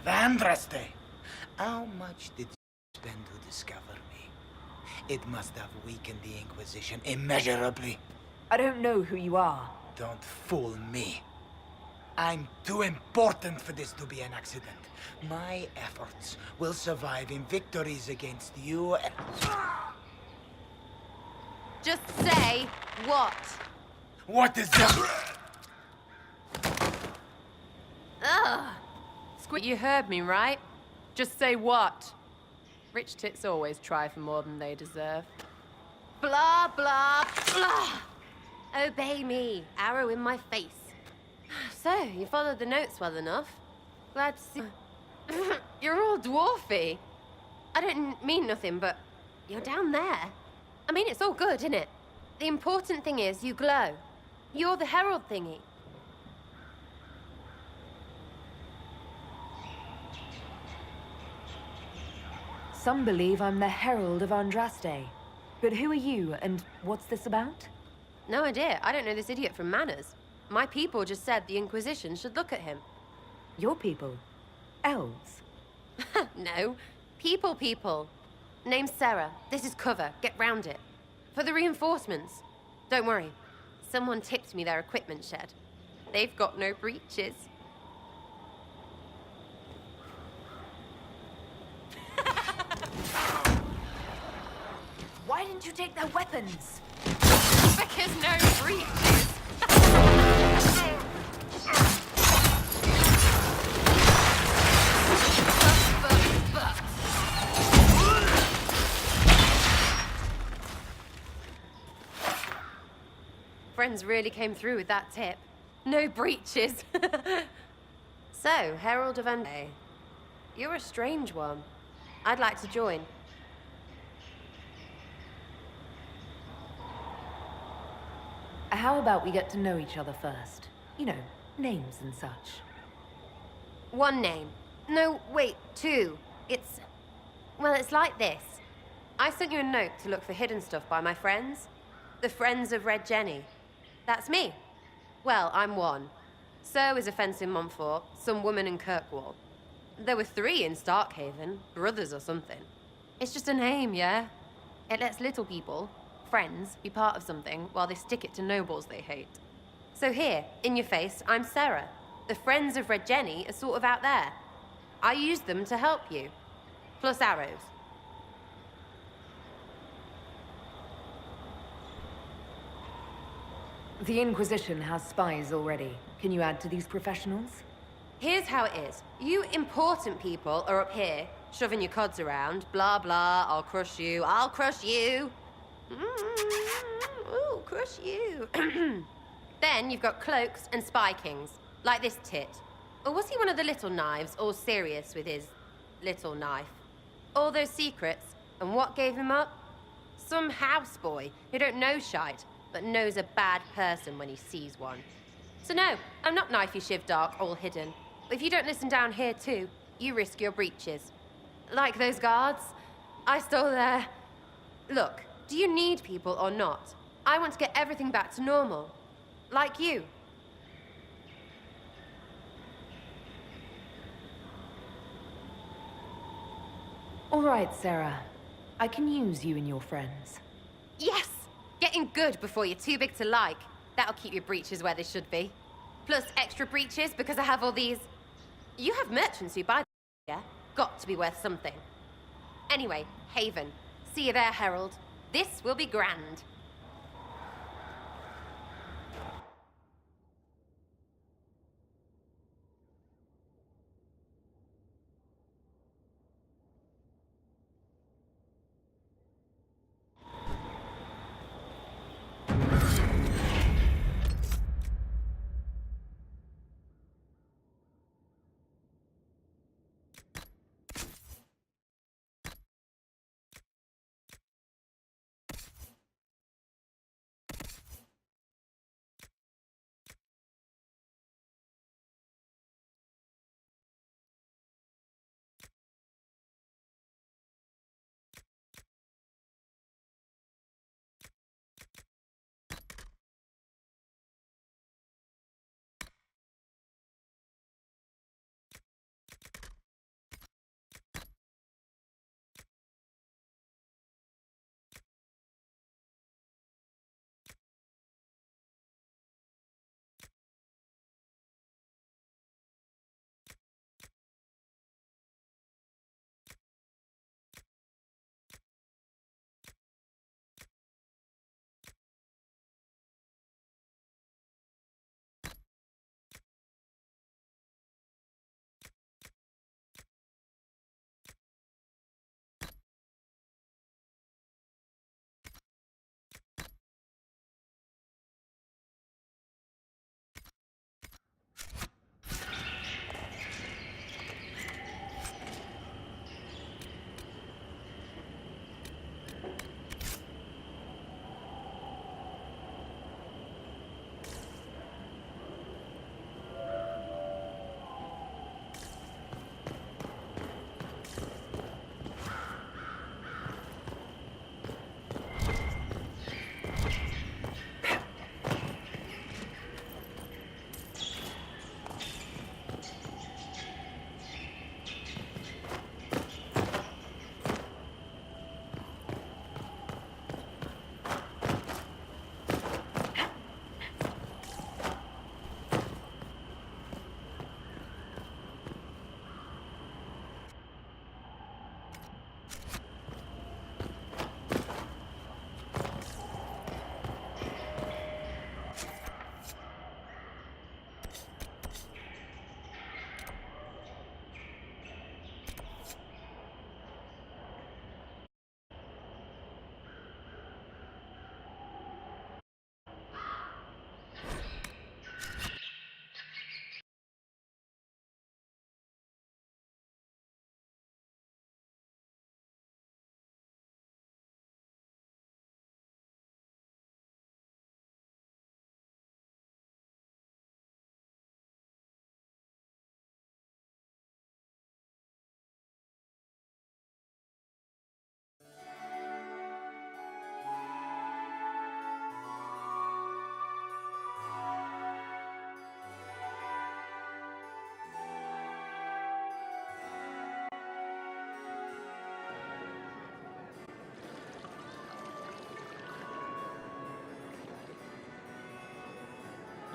Vandraste! How much did you spend to discover me? It must have weakened the Inquisition immeasurably. I don't know who you are. Don't fool me. I'm too important for this to be an accident. My efforts will survive in victories against you and... Just say what? What is that? Ugh. You heard me, right? Just say what? Rich tits always try for more than they deserve. Blah, blah, blah. Obey me. Arrow in my face. So, you followed the notes well enough. Glad to see... You're all dwarfy. I don't mean nothing, but you're down there. I mean, it's all good, isn't it? The important thing is you glow. You're the herald thingy. Some believe I'm the Herald of Andraste. But who are you, and what's this about? No idea. I don't know this idiot from Manners. My people just said the Inquisition should look at him. Your people? Elves? No. People. Name's Sarah. This is cover. Get round it. For the reinforcements. Don't worry. Someone tipped me their equipment shed. They've got no breaches. Why didn't you take their weapons? Because no breaches. Friends really came through with that tip. No breaches. So, Herald of Andraste. You're a strange one. I'd like to join. How about we get to know each other first? You know, names and such. One name. No, wait, two. Well, it's like this. I sent you a note to look for hidden stuff by my friends. The Friends of Red Jenny. That's me. Well, I'm one. So is a fence in Montfort, some woman in Kirkwall. There were 3 in Starkhaven, brothers or something. It's just a name, yeah? It lets little people, friends, be part of something while they stick it to nobles they hate. So here, in your face, I'm Sarah. The Friends of Red Jenny are sort of out there. I used them to help you. Plus arrows. The Inquisition has spies already. Can you add to these professionals? Here's how it is. You important people are up here, shoving your cods around. Blah, blah, I'll crush you, I'll crush you. Ooh, crush you. Then you've got cloaks and spy kings, like this tit. Or was he one of the little knives, all serious with his little knife? All those secrets, and what gave him up? Some houseboy who don't know shite, but knows a bad person when he sees one. So no, I'm not knifey shiv dark, all hidden. But if you don't listen down here too, you risk your breeches. Like those guards, I stole their... Look, do you need people or not? I want to get everything back to normal. Like you. All right, Sarah. I can use you and your friends. Yes! Getting good before you're too big to like. That'll keep your breeches where they should be. Plus extra breeches because I have all these... You have merchants who buy them, yeah? Got to be worth something. Anyway, Haven. See you there, Herald. This will be grand.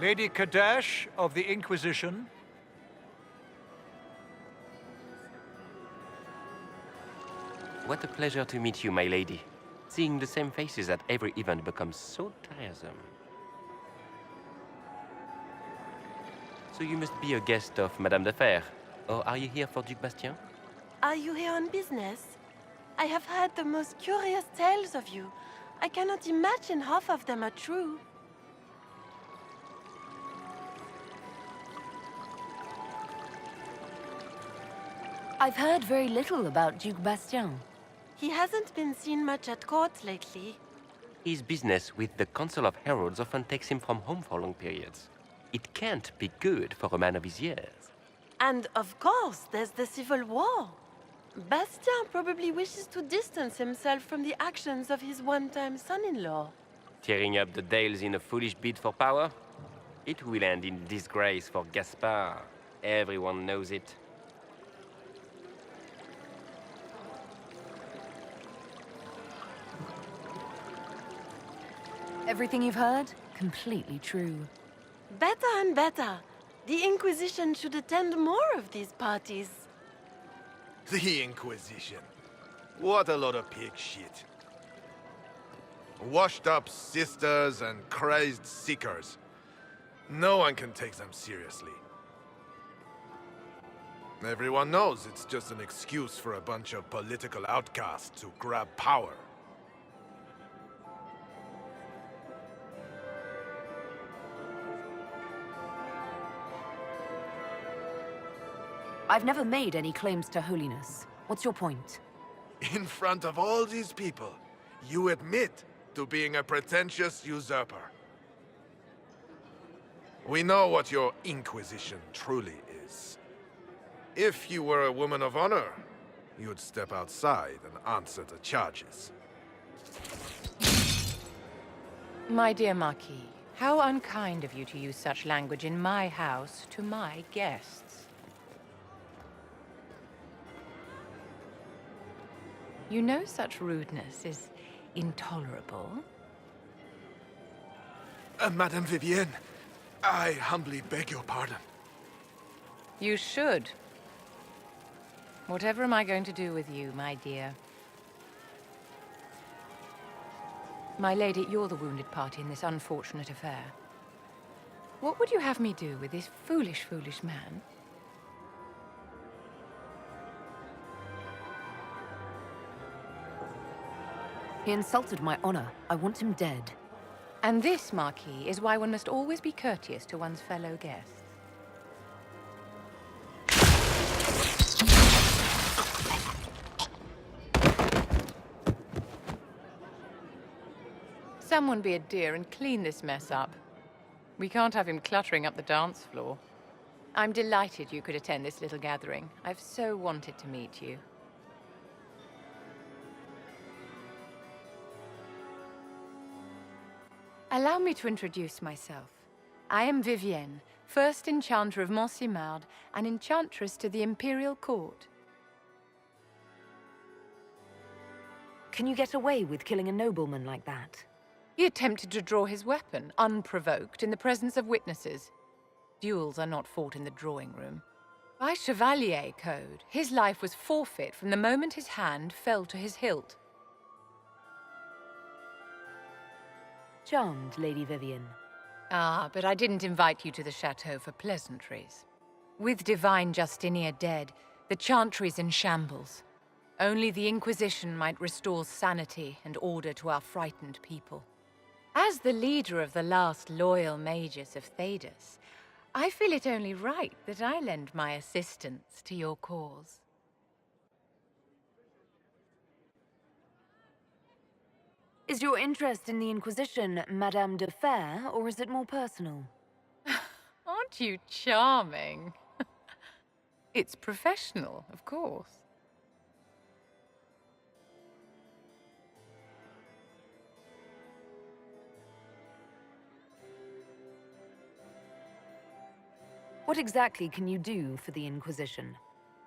Lady Kadash of the Inquisition. What a pleasure to meet you, my lady. Seeing the same faces at every event becomes so tiresome. So you must be a guest of Madame de Fer. Or are you here for Duc Bastien? Are you here on business? I have heard the most curious tales of you. I cannot imagine half of them are true. I've heard very little about Duke Bastien. He hasn't been seen much at court lately. His business with the Council of Heralds often takes him from home for long periods. It can't be good for a man of his years. And of course, there's the civil war. Bastien probably wishes to distance himself from the actions of his one-time son-in-law. Tearing up the Dales in a foolish bid for power? It will end in disgrace for Gaspard. Everyone knows it. Everything you've heard? Completely true. Better and better. The Inquisition should attend more of these parties. The Inquisition. What a lot of pig shit. Washed-up sisters and crazed seekers. No one can take them seriously. Everyone knows it's just an excuse for a bunch of political outcasts to grab power. I've never made any claims to holiness. What's your point? In front of all these people, you admit to being a pretentious usurper. We know what your Inquisition truly is. If you were a woman of honor, you'd step outside and answer the charges. My dear Marquis, how unkind of you to use such language in my house to my guests. You know such rudeness is intolerable. Madame Vivienne, I humbly beg your pardon. You should. Whatever am I going to do with you, my dear? My lady, you're the wounded party in this unfortunate affair. What would you have me do with this foolish, foolish man? He insulted my honor. I want him dead. And this, Marquis, is why one must always be courteous to one's fellow guests. Someone be a dear and clean this mess up. We can't have him cluttering up the dance floor. I'm delighted you could attend this little gathering. I've so wanted to meet you. Allow me to introduce myself. I am Vivienne, first enchanter of Montsimard and enchantress to the Imperial Court. Can you get away with killing a nobleman like that? He attempted to draw his weapon, unprovoked, in the presence of witnesses. Duels are not fought in the drawing room. By Chevalier Code, his life was forfeit from the moment his hand fell to his hilt. Charmed, Lady Vivienne. Ah, but I didn't invite you to the chateau for pleasantries. With divine Justinia dead, the chantry's in shambles. Only the Inquisition might restore sanity and order to our frightened people. As the leader of the last loyal mages of Thedas, I feel it only right that I lend my assistance to your cause. Is your interest in the Inquisition Madame de Fer, or is it more personal? Aren't you charming? It's professional, of course. What exactly can you do for the Inquisition?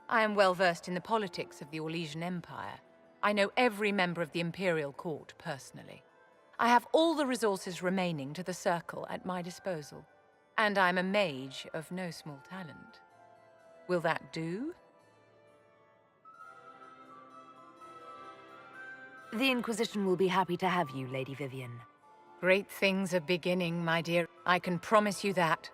I am well versed in the politics of the Orlesian Empire. I know every member of the Imperial Court personally. I have all the resources remaining to the Circle at my disposal. And I'm a mage of no small talent. Will that do? The Inquisition will be happy to have you, Lady Vivian. Great things are beginning, my dear. I can promise you that.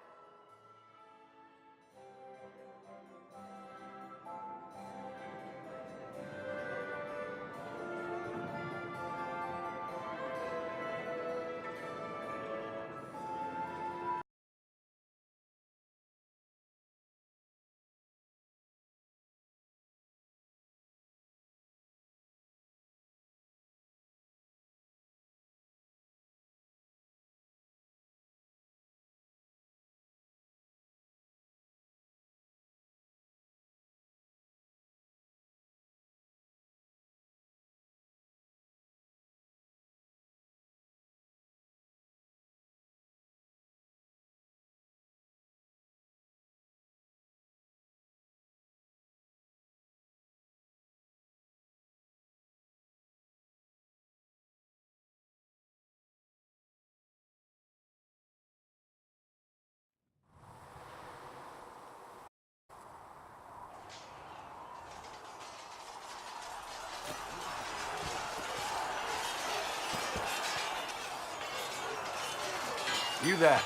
You there.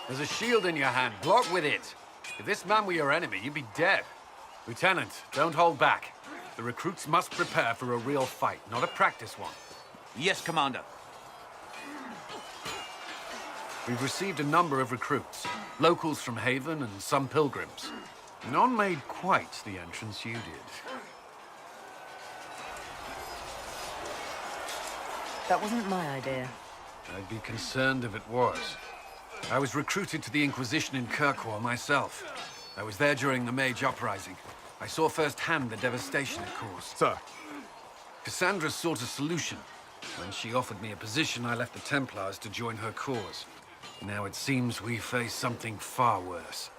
There's a shield in your hand. Block with it. If this man were your enemy, you'd be dead. Lieutenant, don't hold back. The recruits must prepare for a real fight, not a practice one. Yes, Commander. We've received a number of recruits. Locals from Haven and some pilgrims. None made quite the entrance you did. That wasn't my idea. I'd be concerned if it was. I was recruited to the Inquisition in Kirkwall myself. I was there during the Mage Uprising. I saw firsthand the devastation it caused. Sir. Cassandra sought a solution. When she offered me a position, I left the Templars to join her cause. Now it seems we face something far worse.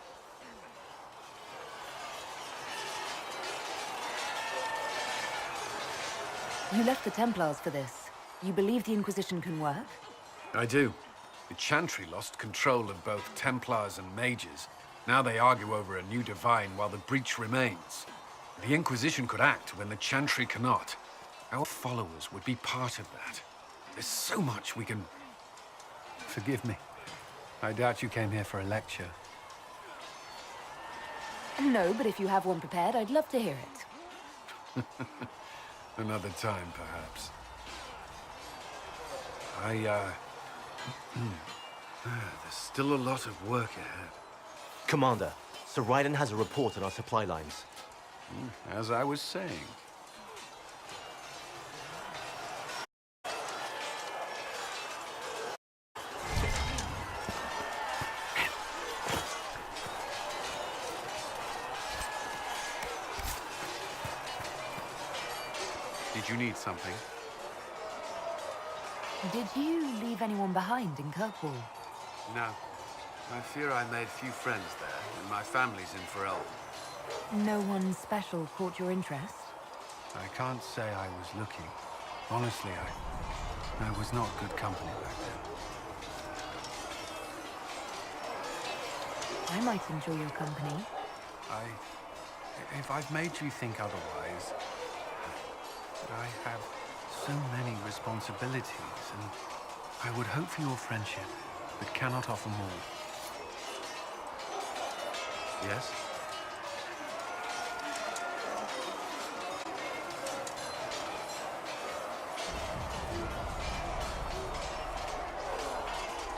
You left the Templars for this. You believe the Inquisition can work? I do. The Chantry lost control of both Templars and Mages. Now they argue over a new divine while the breach remains. The Inquisition could act when the Chantry cannot. Our followers would be part of that. There's so much we can... Forgive me. I doubt you came here for a lecture. No, but if you have one prepared, I'd love to hear it. Another time, perhaps. There's still a lot of work ahead. Commander, Sir Raiden has a report on our supply lines. As I was saying. Did you need something? Did you leave anyone behind in Kirkwall? No. I fear I made few friends there, and my family's in Ferelden. No one special caught your interest? I can't say I was looking. Honestly, I was not good company back then. I might enjoy your company. If I've made you think otherwise, I have so many responsibilities, and I would hope for your friendship, but cannot offer more. Yes?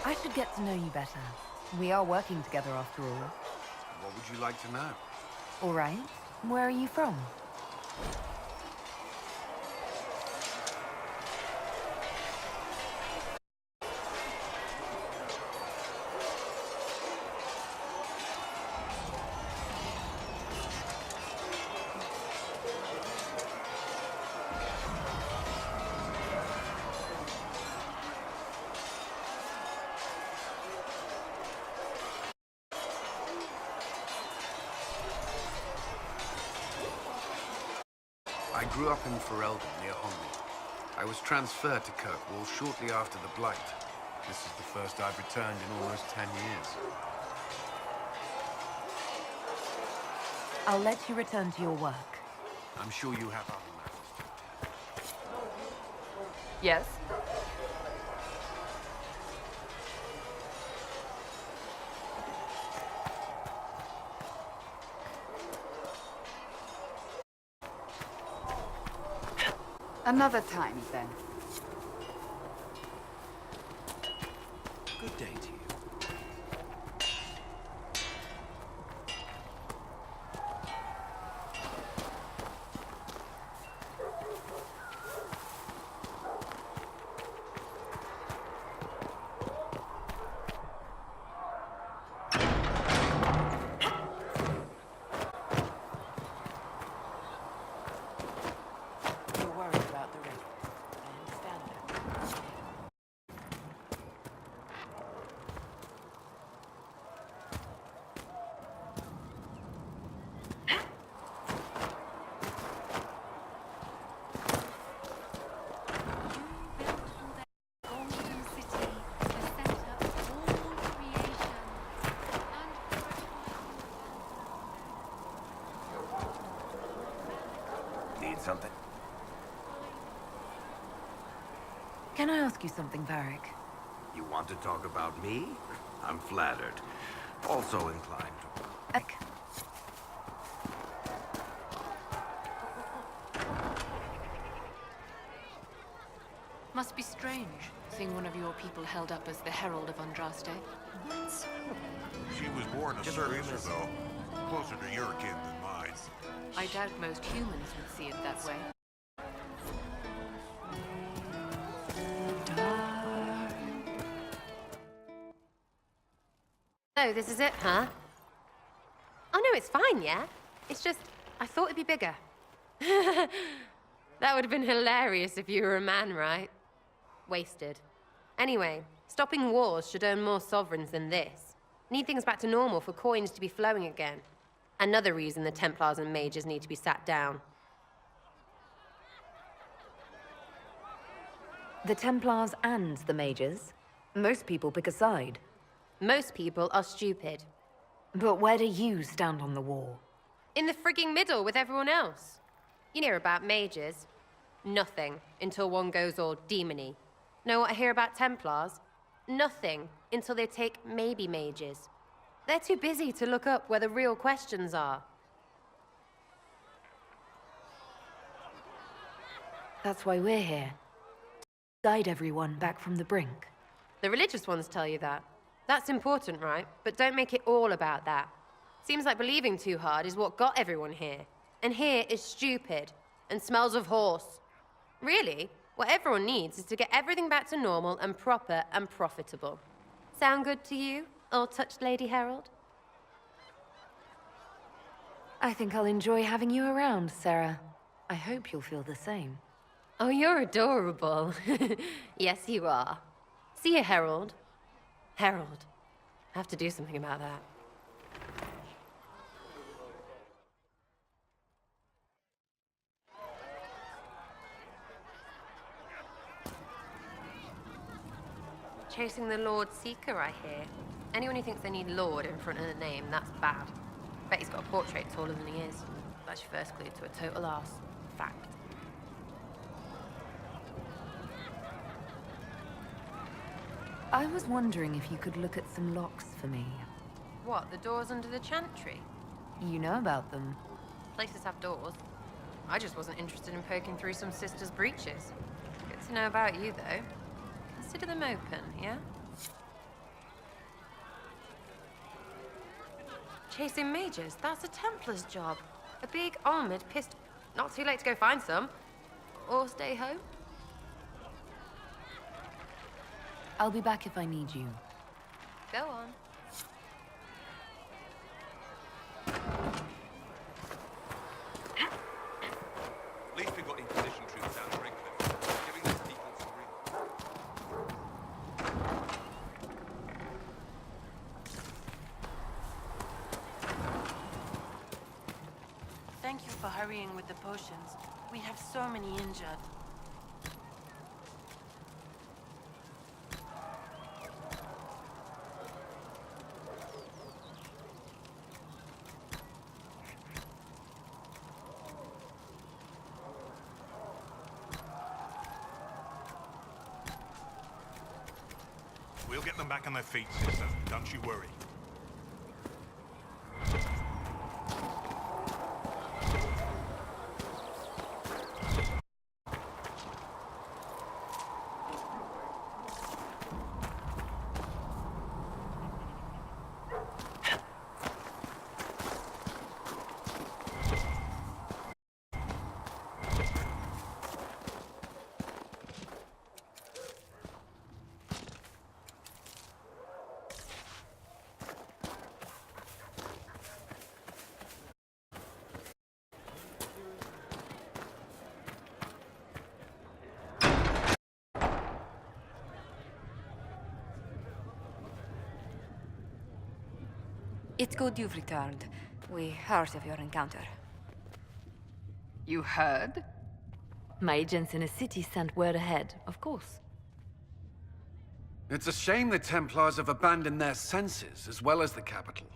I should get to know you better. We are working together after all. What would you like to know? All right. Where are you from? I grew up in Ferelden, near Homley. I was transferred to Kirkwall shortly after the Blight. This is the first I've returned in almost 10 years. I'll let you return to your work. I'm sure you have other matters to attend. Yes? Another time, then. Good day to you. You're worried about the risk. I understand that. Need something? Can I ask you something, Varric? You want to talk about me? I'm flattered. Also inclined to... Must be strange, seeing one of your people held up as the Herald of Andraste. She was born a servitor, though. Closer to your kin than mine. I doubt most humans would see it that way. Oh, this is it, huh? Oh no, it's fine, yeah? It's just, I thought it'd be bigger. That would have been hilarious if you were a man, right? Wasted. Anyway, stopping wars should earn more sovereigns than this. Need things back to normal for coins to be flowing again. Another reason the Templars and mages need to be sat down. The Templars and the mages? Most people pick a side. Most people are stupid. But where do you stand on the war? In the frigging middle with everyone else. You hear about mages? Nothing until one goes all demony. Know what I hear about Templars? Nothing until they take maybe mages. They're too busy to look up where the real questions are. That's why we're here. To guide everyone back from the brink. The religious ones tell you that. That's important, right? But don't make it all about that. Seems like believing too hard is what got everyone here. And here is stupid and smells of horse. Really, what everyone needs is to get everything back to normal and proper and profitable. Sound good to you, old-touched Lady Herald? I think I'll enjoy having you around, Sarah. I hope you'll feel the same. Oh, you're adorable. Yes, you are. See you, Herald. Herald. I have to do something about that. Chasing the Lord Seeker, I hear. Anyone who thinks they need Lord in front of the name, that's bad. Bet he's got a portrait taller than he is. That's your first clue to a total arse. Fact. I was wondering if you could look at some locks for me. What, the doors under the chantry? You know about them. Places have doors. I just wasn't interested in poking through some sister's breeches. Good to know about you, though. Consider them open, yeah? Chasing mages, that's a Templar's job. A big armored pistol. Not too late to go find some. Or stay home. I'll be back if I need you. Go on. At least we've got Inquisition troops down the brink of it, giving these people some real... Thank you for hurrying with the potions. We have so many injured. We'll get them back on their feet, sister. Don't you worry. It's good you've returned. We heard of your encounter. You heard? My agents in a city sent word ahead, of course. It's a shame the Templars have abandoned their senses, as well as the capital.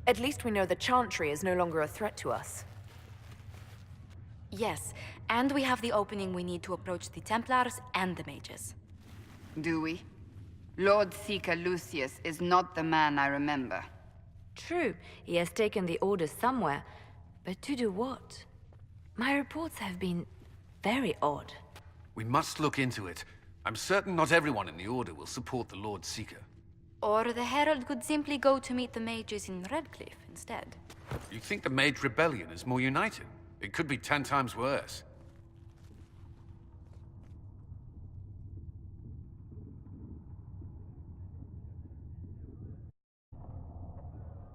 At least we know the Chantry is no longer a threat to us. Yes, and we have the opening we need to approach the Templars and the mages. Do we? Lord Seeker Lucius is not the man I remember. True, he has taken the orders somewhere, but to do what? My reports have been very odd. We must look into it. I'm certain not everyone in the Order will support the Lord Seeker. Or the Herald could simply go to meet the mages in Redcliffe instead. You think the Mage Rebellion is more united? It could be 10 times worse.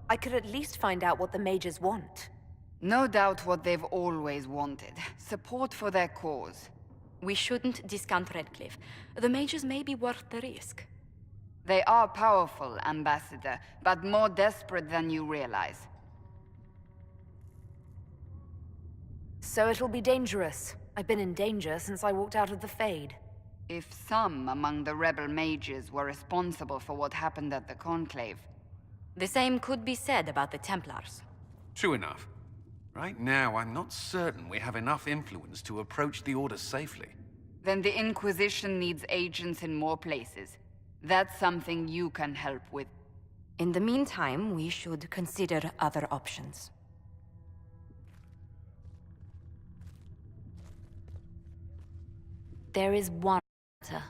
I could at least find out what the mages want. No doubt what they've always wanted. Support for their cause. We shouldn't discount Redcliffe. The mages may be worth the risk. They are powerful, Ambassador, but more desperate than you realize. So it'll be dangerous. I've been in danger since I walked out of the Fade. If some among the rebel mages were responsible for what happened at the Conclave... The same could be said about the Templars. True enough. Right now, I'm not certain we have enough influence to approach the Order safely. Then the Inquisition needs agents in more places. That's something you can help with. In the meantime, we should consider other options. There is one matter.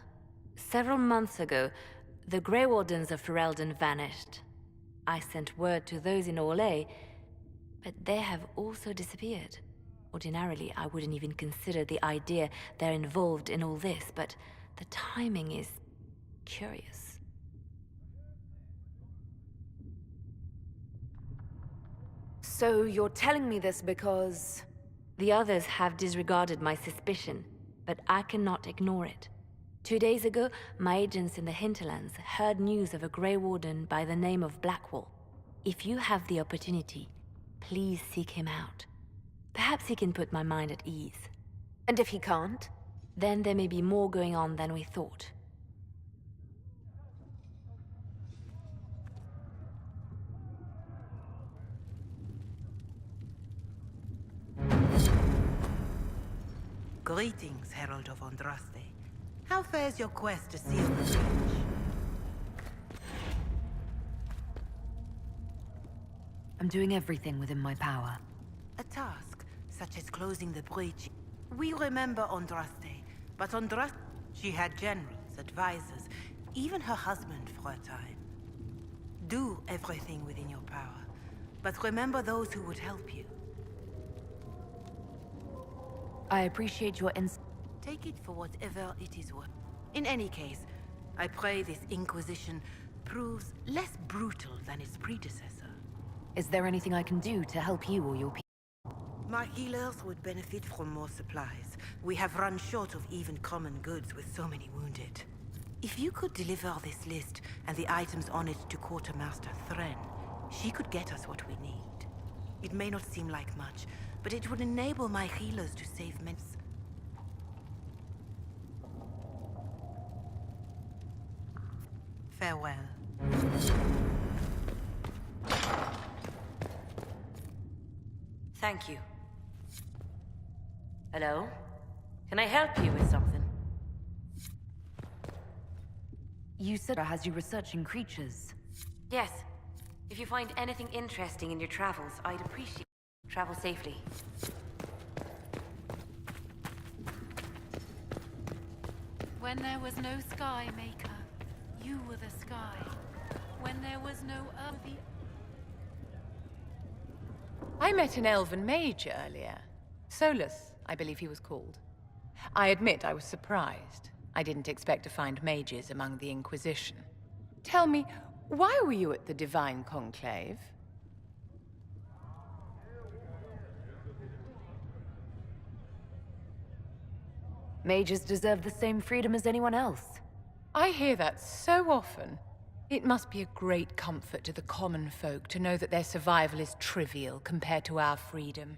Several months ago, the Grey Wardens of Ferelden vanished. I sent word to those in Orlais, but they have also disappeared. Ordinarily, I wouldn't even consider the idea they're involved in all this, but the timing is curious. So you're telling me this because... The others have disregarded my suspicion, but I cannot ignore it. 2 days ago, my agents in the hinterlands heard news of a Grey Warden by the name of Blackwall. If you have the opportunity, please seek him out. Perhaps he can put my mind at ease. And if he can't, then there may be more going on than we thought. Greetings, Herald of Andraste. How fares your quest to seal the breach? I'm doing everything within my power. A task, such as closing the breach. We remember Andraste, but Andraste... She had generals, advisors, even her husband for a time. Do everything within your power, but remember those who would help you. I appreciate your Take it for whatever it is worth. In any case, I pray this Inquisition proves less brutal than its predecessor. Is there anything I can do to help you or your people? My healers would benefit from more supplies. We have run short of even common goods with so many wounded. If you could deliver this list and the items on it to Quartermaster Thren, she could get us what we need. It may not seem like much, but it would enable my healers to save men. Farewell. Thank you. Hello? Can I help you with something? You said it has you researching creatures. Yes. If you find anything interesting in your travels, I'd appreciate it. Travel safely. When there was no sky maker, you were the sky. When there was no earth, I met an elven mage earlier. Solus, I believe he was called. I admit I was surprised. I didn't expect to find mages among the Inquisition. Tell me, why were you at the Divine Conclave? Mages deserve the same freedom as anyone else. I hear that so often. It must be a great comfort to the common folk to know that their survival is trivial compared to our freedom.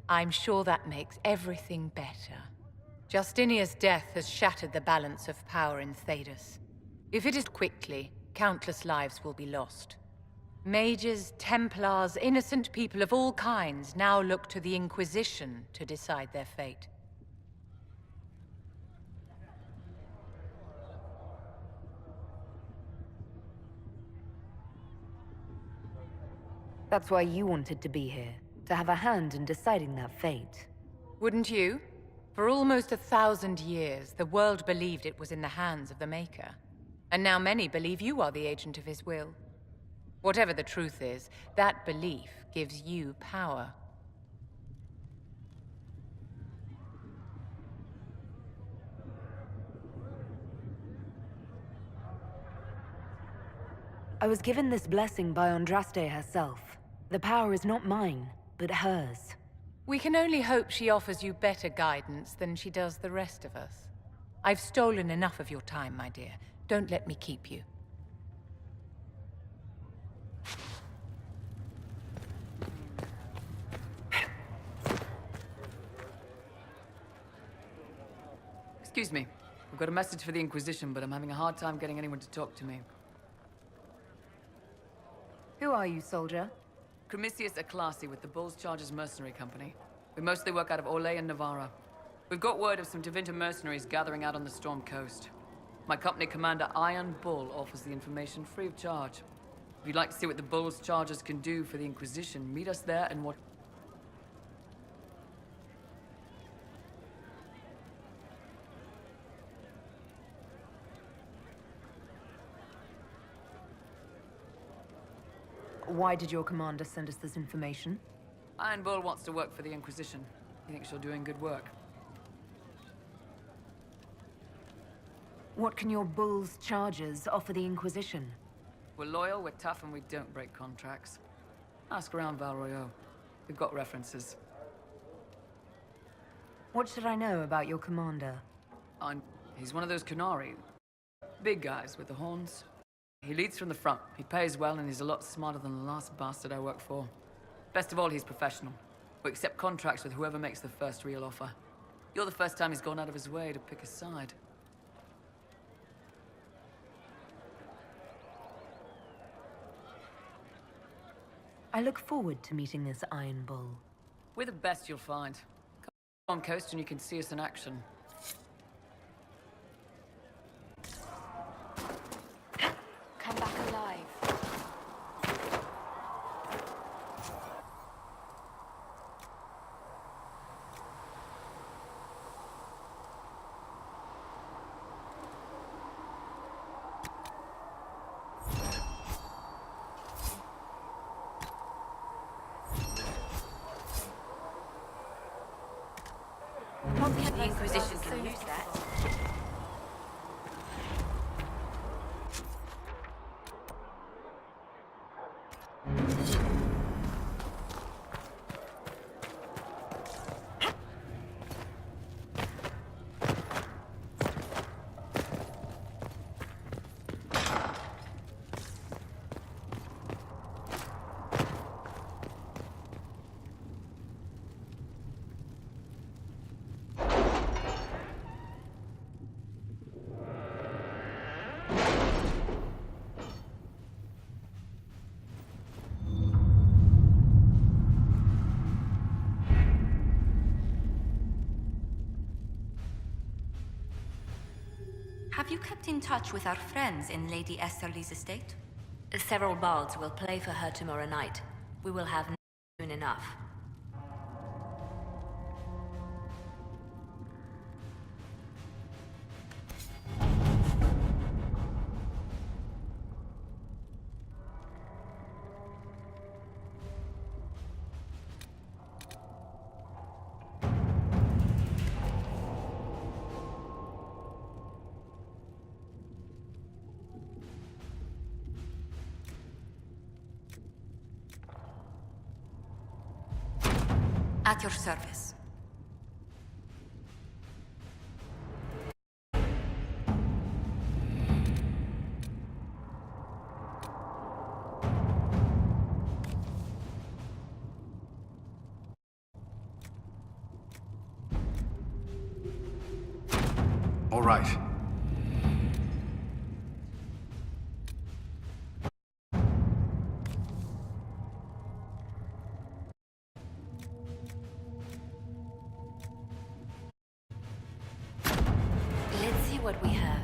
I'm sure that makes everything better. Justinia's death has shattered the balance of power in Thedas. If it is quickly, countless lives will be lost. Mages, Templars, innocent people of all kinds now look to the Inquisition to decide their fate. That's why you wanted to be here, to have a hand in deciding that fate. Wouldn't you? For almost 1,000 years, the world believed it was in the hands of the Maker. And now many believe you are the agent of his will. Whatever the truth is, that belief gives you power. I was given this blessing by Andraste herself. The power is not mine, but hers. We can only hope she offers you better guidance than she does the rest of us. I've stolen enough of your time, my dear. Don't let me keep you. Excuse me. I've got a message for the Inquisition, but I'm having a hard time getting anyone to talk to me. Who are you, soldier? Cremisius Aclasi with the Bulls Chargers Mercenary Company. We mostly work out of Olay and Navarra. We've got word of some Tevinter mercenaries gathering out on the Storm Coast. My company commander, Iron Bull, offers the information free of charge. If you'd like to see what the Bulls Chargers can do for the Inquisition, meet us there and what... Why did your commander send us this information? Iron Bull wants to work for the Inquisition. He thinks you're doing good work. What can your Bull's Chargers offer the Inquisition? We're loyal, we're tough, and we don't break contracts. Ask around Val Royeaux. We've got references. What should I know about your commander? He's one of those Kunari. Big guys with the horns. He leads from the front. He pays well, and he's a lot smarter than the last bastard I worked for. Best of all, he's professional. We accept contracts with whoever makes the first real offer. You're the first time he's gone out of his way to pick a side. I look forward to meeting this Iron Bull. We're the best you'll find. Come on coast and you can see us in action. Come back alive. The Inquisition can use that. Have you kept in touch with our friends in Lady Esterly's estate? Several bards will play for her tomorrow night. We will have soon enough. At your service. All right. Let's see what we have.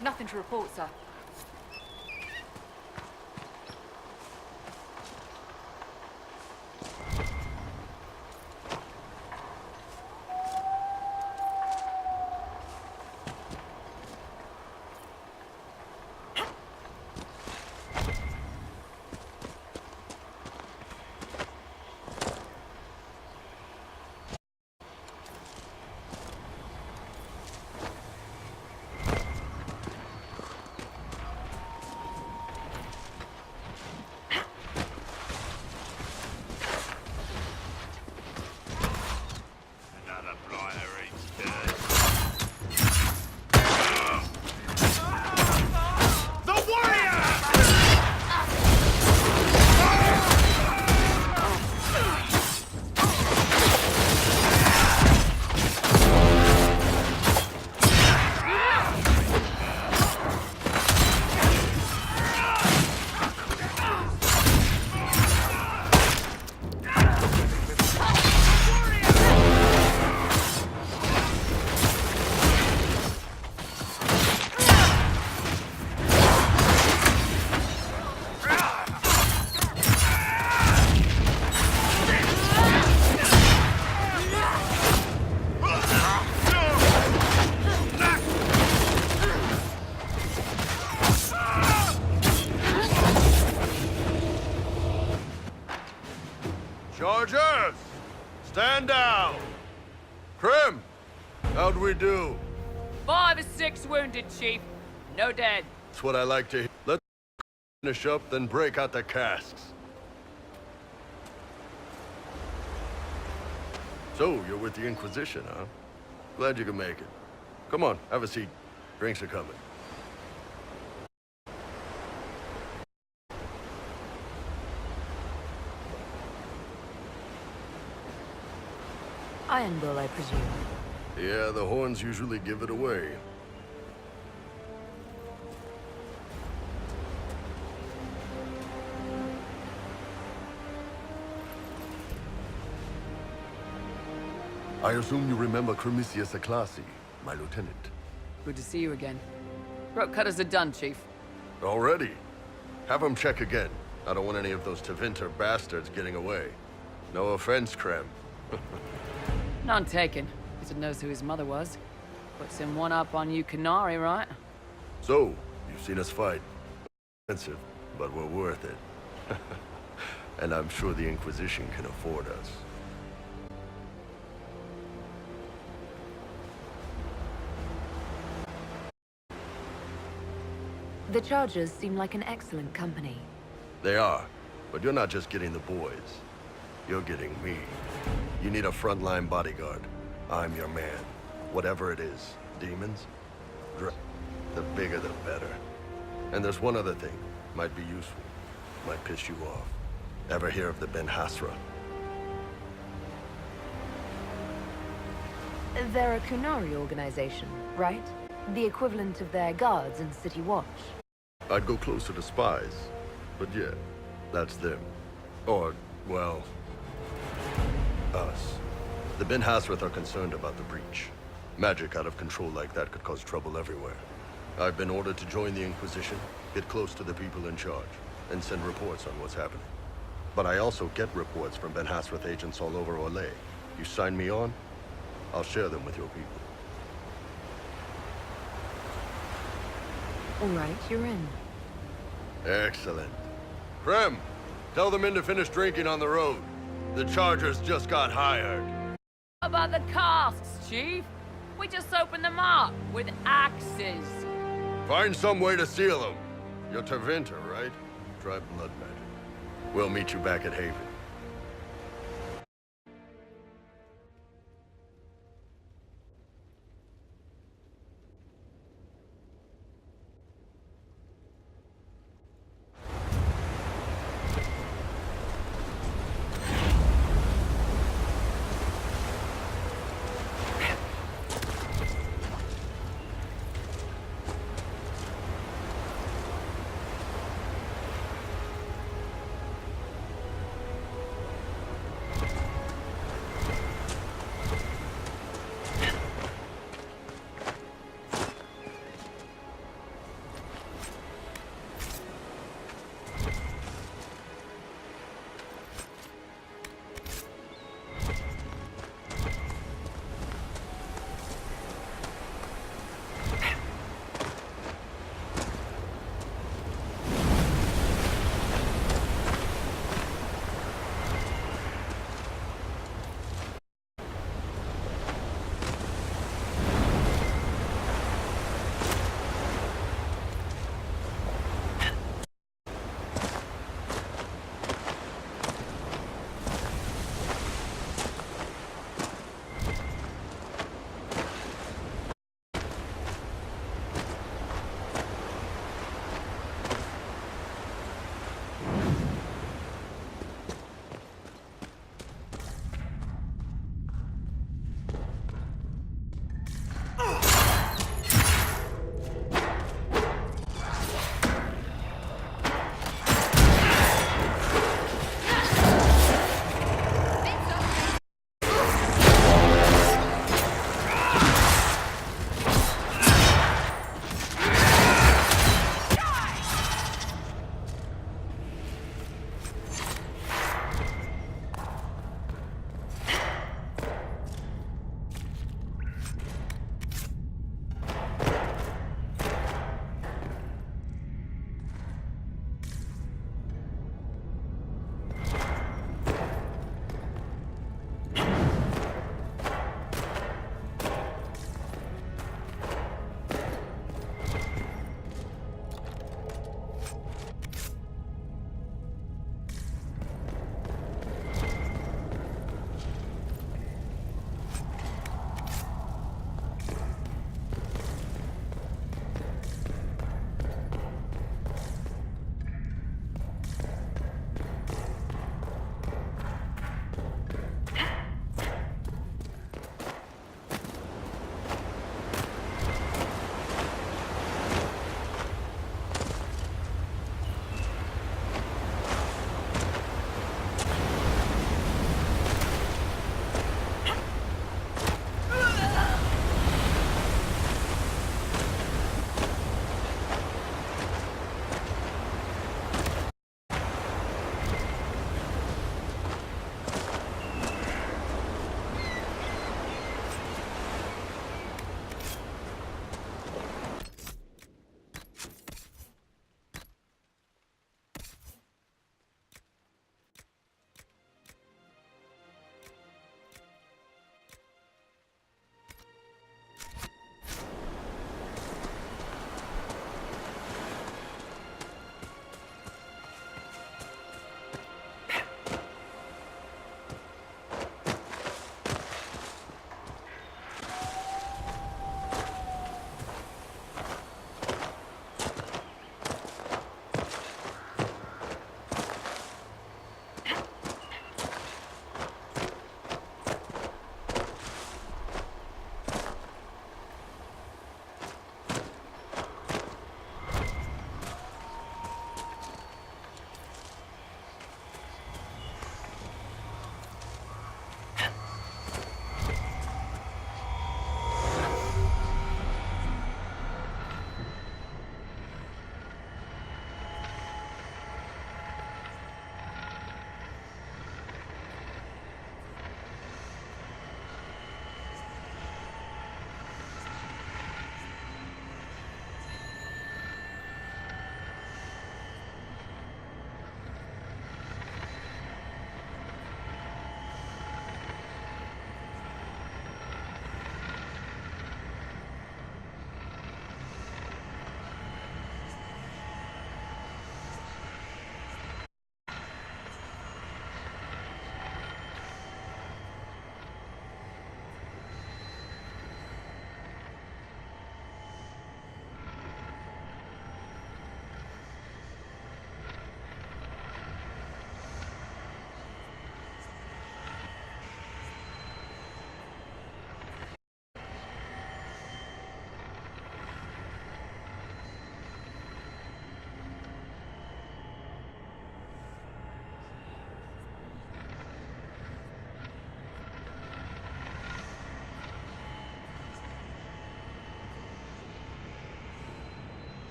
Nothing to report, sir. Chargers! Stand down! Krim! How'd we do? 5 or 6 wounded, Chief. No dead. That's what I like to hear. Let's finish up, then break out the casks. So, you're with the Inquisition, huh? Glad you could make it. Come on, have a seat. Drinks are coming. Iron Bull, I presume. Yeah, the horns usually give it away. I assume you remember Cremisius Aclassi, my lieutenant. Good to see you again. Throat cutters are done, Chief. Already? Have him check again. I don't want any of those Tevinter bastards getting away. No offense, Krem. None taken. Wizard knows who his mother was. Puts him one up on you Canary, right? So, you've seen us fight. Expensive, but we're worth it. And I'm sure the Inquisition can afford us. The Chargers seem like an excellent company. They are, but you're not just getting the boys. You're getting me. You need a frontline bodyguard. I'm your man. Whatever it is. Demons? The bigger the better. And there's one other thing. Might be useful. Might piss you off. Ever hear of the Ben Hasra? They're a Kunari organization, right? The equivalent of their guards in City Watch. I'd go closer to spies. But yeah, that's them. Or, well, us. The Ben Hasrath are concerned about the breach. Magic out of control like that could cause trouble everywhere. I've been ordered to join the Inquisition, get close to the people in charge, and send reports on what's happening. But I also get reports from Ben Hasrath agents all over Orlais. You sign me on, I'll share them with your people. All right, you're in. Excellent. Krem, tell the men to finish drinking on the road. The Chargers just got hired. How about the casks, Chief? We just opened them up with axes. Find some way to seal them. You're Tevinter, right? Try blood magic. We'll meet you back at Haven.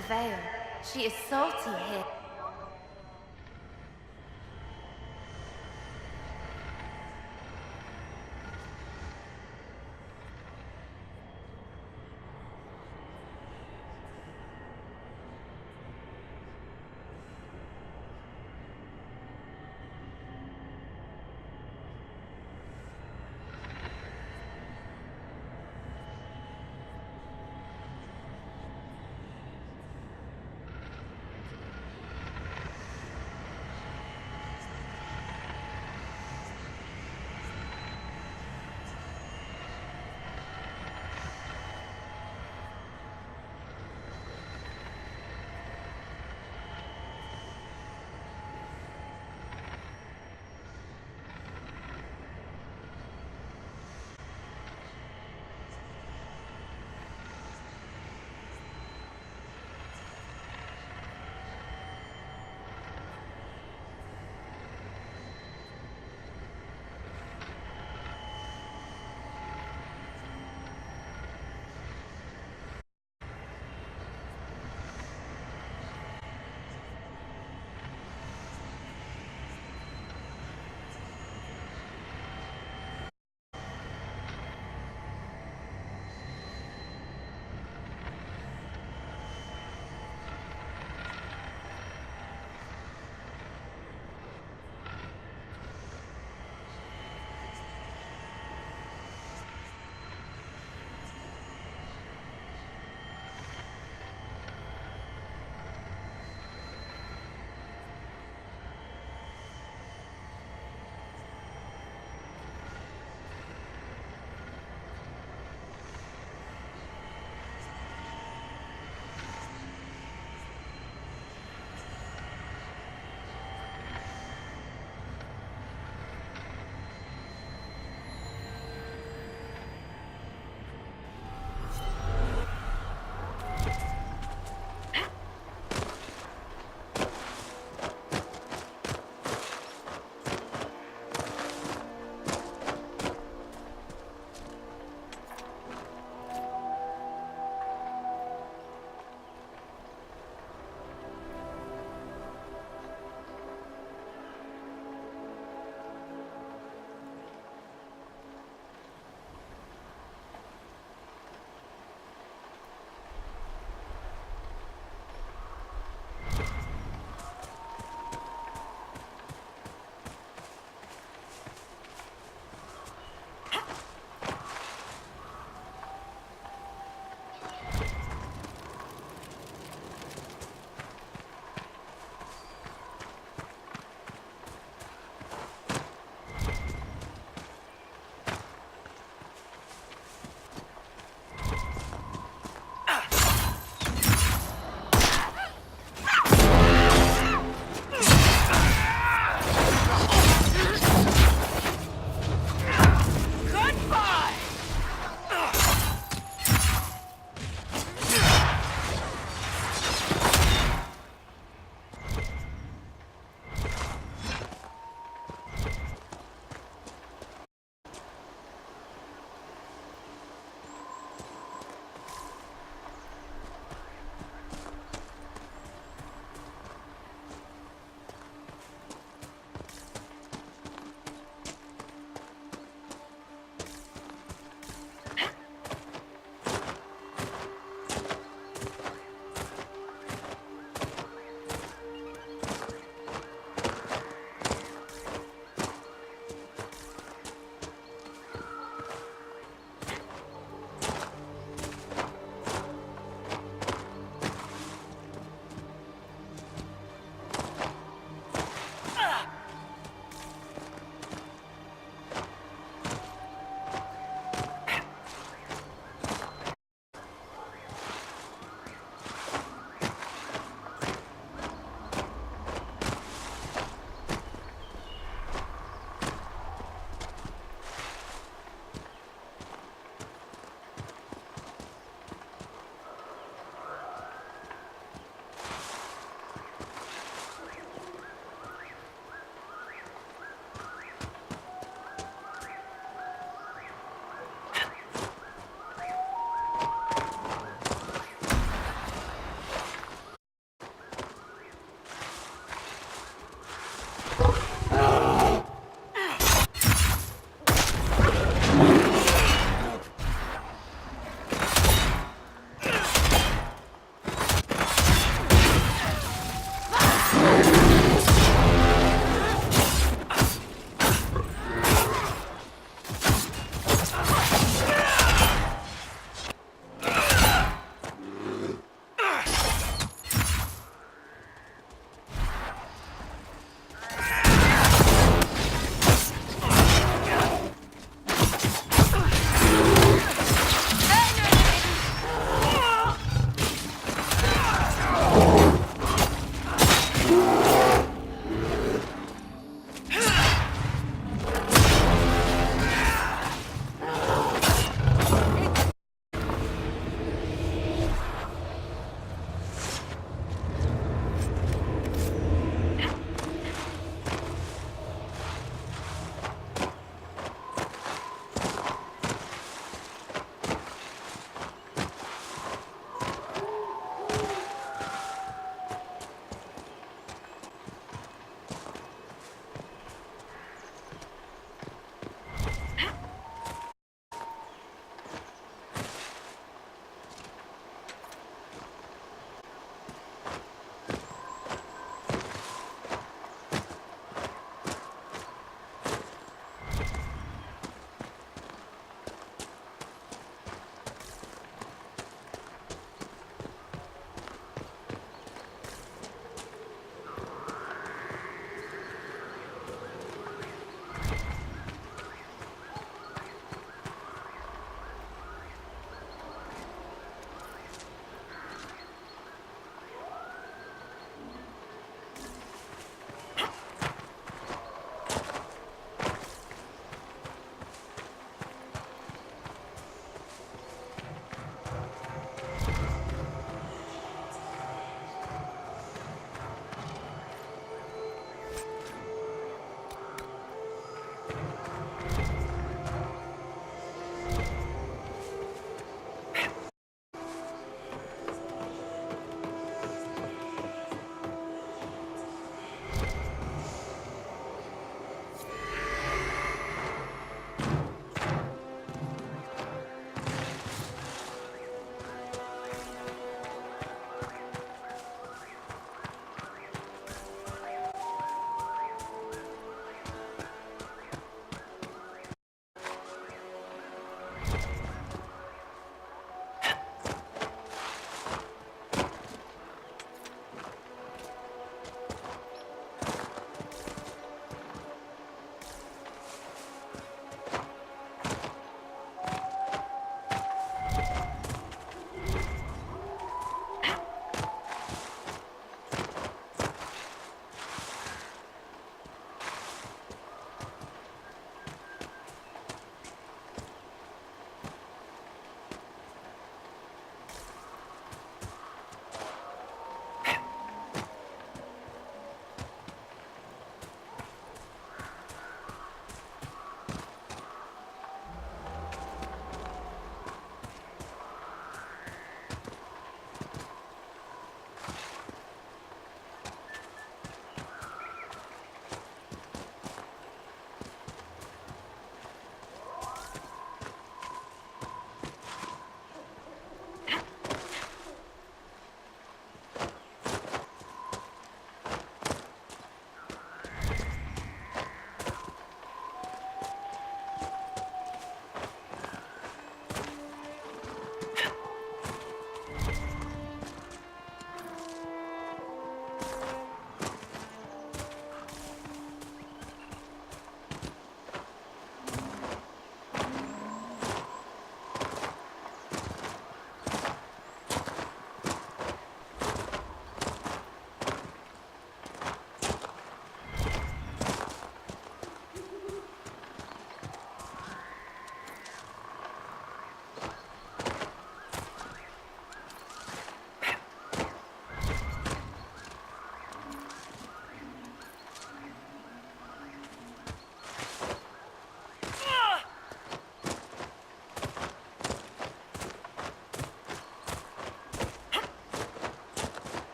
the veil. She is salty here.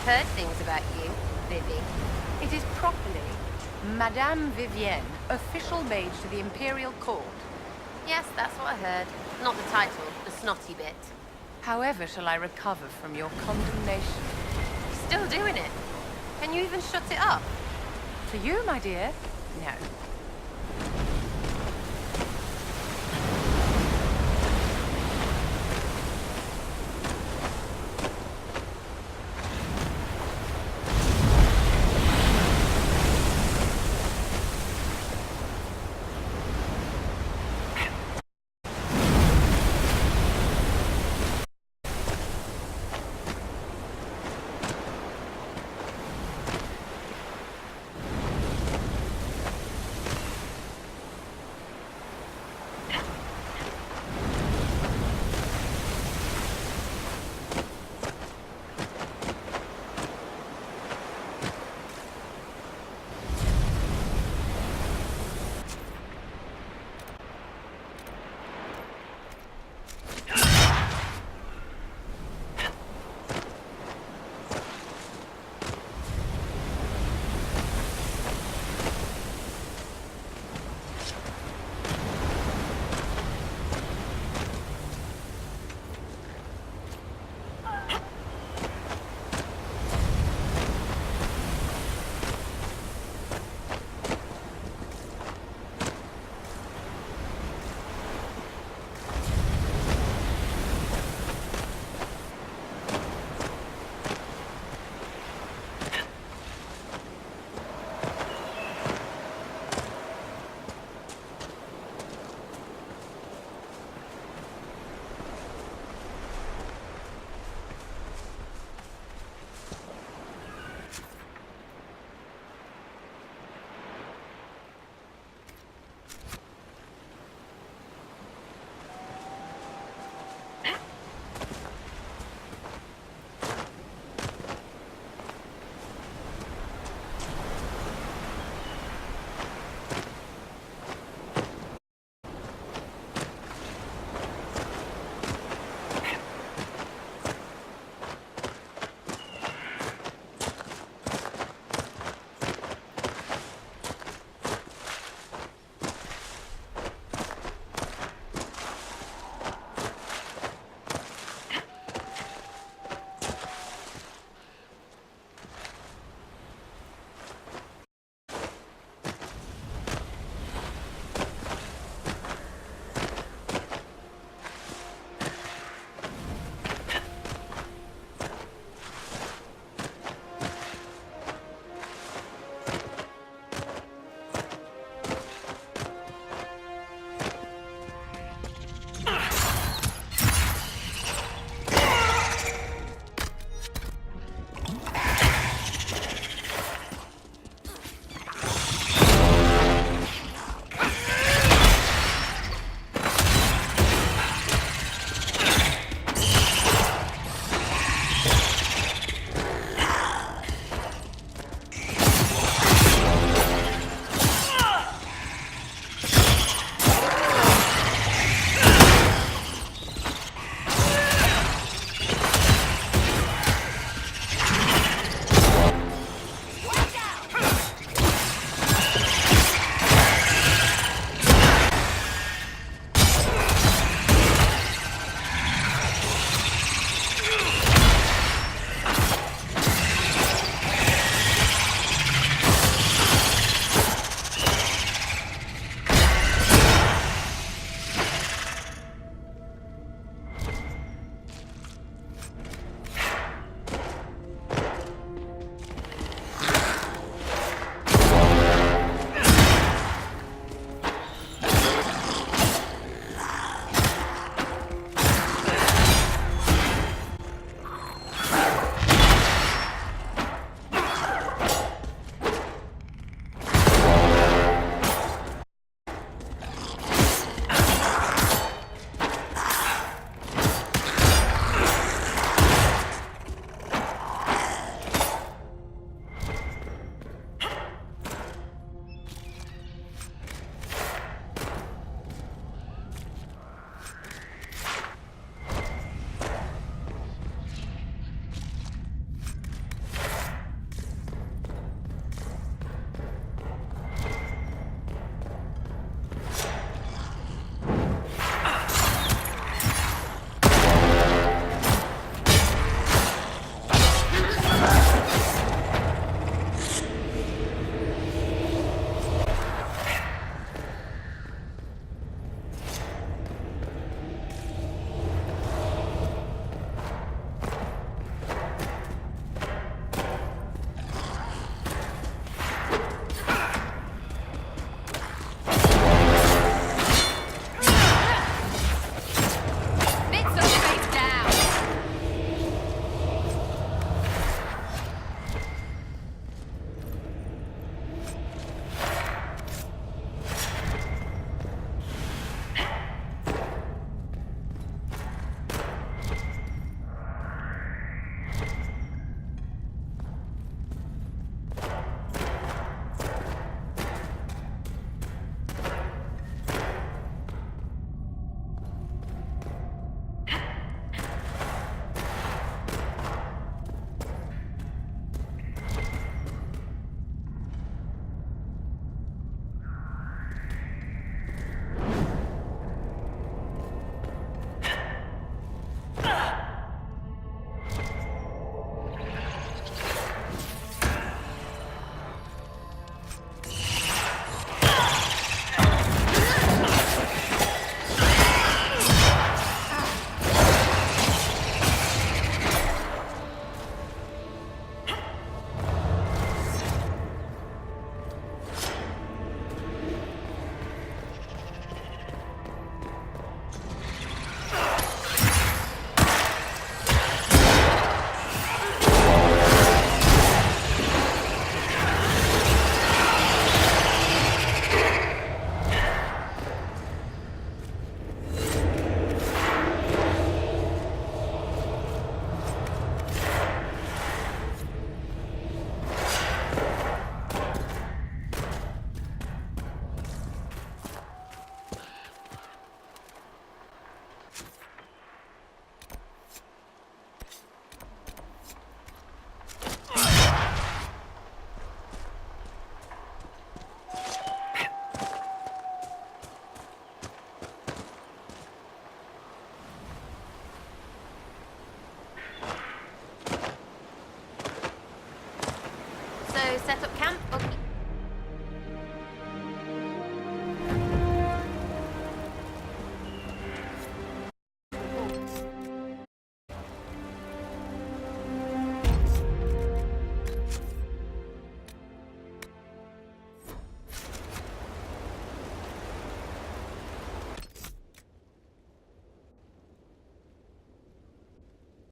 I've heard things about you, Vivi. It is properly Madame Vivienne, official mage to the Imperial Court. Yes, that's what I heard. Not the title, the snotty bit. However shall I recover from your condemnation? Still doing it. Can you even shut it up? For you, my dear, no.